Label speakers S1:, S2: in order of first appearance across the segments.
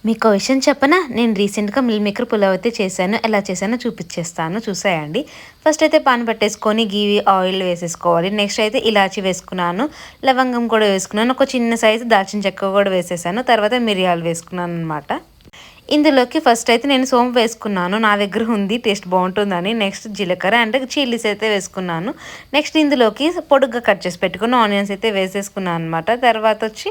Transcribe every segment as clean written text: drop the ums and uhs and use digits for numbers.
S1: మీకో విషయం చెప్పనా? నేను రీసెంట్‌గా మిల్ మేకర్ పులావ్ అయితే చేశాను. ఎలా చేశానో చూపిచ్చేస్తాను చూసేయండి. ఫస్ట్ అయితే పాన్ పెట్టేసుకొని ఆయిల్ వేసేసుకోవాలి. నెక్స్ట్ అయితే ఇలాచీ వేసుకున్నాను. లవంగం కూడా వేసుకున్నాను. ఒక చిన్న సైజు దాల్చిన చెక్క కూడా వేసేసాను. తర్వాత మిరియాలు వేసుకున్నాననమాట. ఇందులోకి ఫస్ట్ అయితే నేను సోంపు వేసుకున్నాను. నా దగ్గర ఉంది టేస్ట్ బావుంటుందని. నెక్స్ట్ జీలకర్ర అండ్ చిల్లీస్ అయితే వేసుకున్నాను. నెక్స్ట్ ఇందులోకి పొడుగ్గా కట్ చేసి పెట్టుకున్న ఆనియన్స్ అయితే వేసేసుకున్నాననమాట. తర్వాతొచ్చి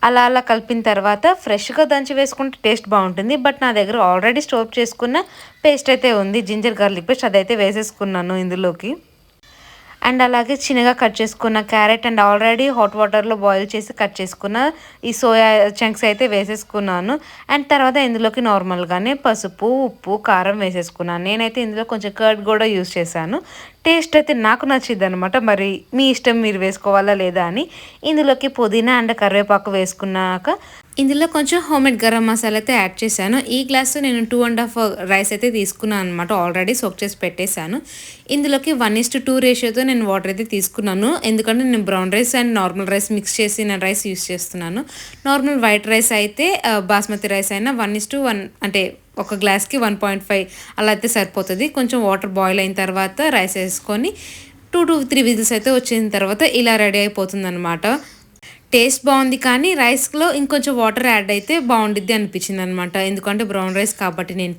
S1: అలా అలా కలిపిన తర్వాత ఫ్రెష్‌గా దంచి వేసుకుంటే టేస్ట్ బావుంటుంది. బట్ నా దగ్గర ఆల్రెడీ స్టోర్ చేసుకున్న పేస్ట్ అయితే ఉంది. జింజర్ గార్లిక్ పేస్ట్ అదైతే వేసేసుకున్నాను ఇందులోకి. అండ్ అలాగే చిన్నగా కట్ చేసుకున్న క్యారెట్ అండ్ ఆల్రెడీ హాట్ వాటర్‌లో బాయిల్ చేసి కట్ చేసుకున్న ఈ సోయా చంక్స్ అయితే వేసేసుకున్నాను. అండ్ తర్వాత ఇందులోకి నార్మల్‌గానే పసుపు, ఉప్పు, కారం వేసేసుకున్నాను. నేనైతే ఇందులో కొంచెం కర్డ్ గూడా యూజ్ చేశాను. టేస్ట్ అయితే నాకు నచ్చిద్దనమాట. మరి మీ ఇష్టం మీరు వేసుకోవాలా లేదా అని. ఇందులోకి పుదీనా అండ్ కరివేపాకు వేసుకున్నాక ఇందులో కొంచెం హోమ్‌మేడ్ గరం మసాలా అయితే యాడ్ చేశాను. ఈ గ్లాస్‌తో నేను 2 ½ రైస్ అయితే తీసుకున్నాను అనమాట. ఆల్రెడీ సోక్ చేసి పెట్టేశాను. ఇందులోకి 1:2 రేషియోతో నేను వాటర్ అయితే తీసుకున్నాను. ఎందుకంటే నేను brown rice and normal rice mix చేసిన రైస్ యూజ్ చేస్తున్నాను. నార్మల్ వైట్ రైస్ అయితే బాస్మతి రైస్ అయినా 1:1 అంటే ఒక గ్లాస్‌కి 1.5 అలా అయితే సరిపోతది. కొంచెం వాటర్ బాయిల్ అయిన తర్వాత రైస్ ఏసుకొని 2-3 విజిల్స్ అయితే వచ్చిన తర్వాత ఇలా రెడీ అయిపోతుందనమాట. టేస్ట్ బావుంది కానీ రైస్‌లో ఇంకొంచెం వాటర్ యాడ్ అయితే బావుండిద్ది అనిపించిందనమాట. ఎందుకంటే బ్రౌన్ రైస్ కాబట్టి నేను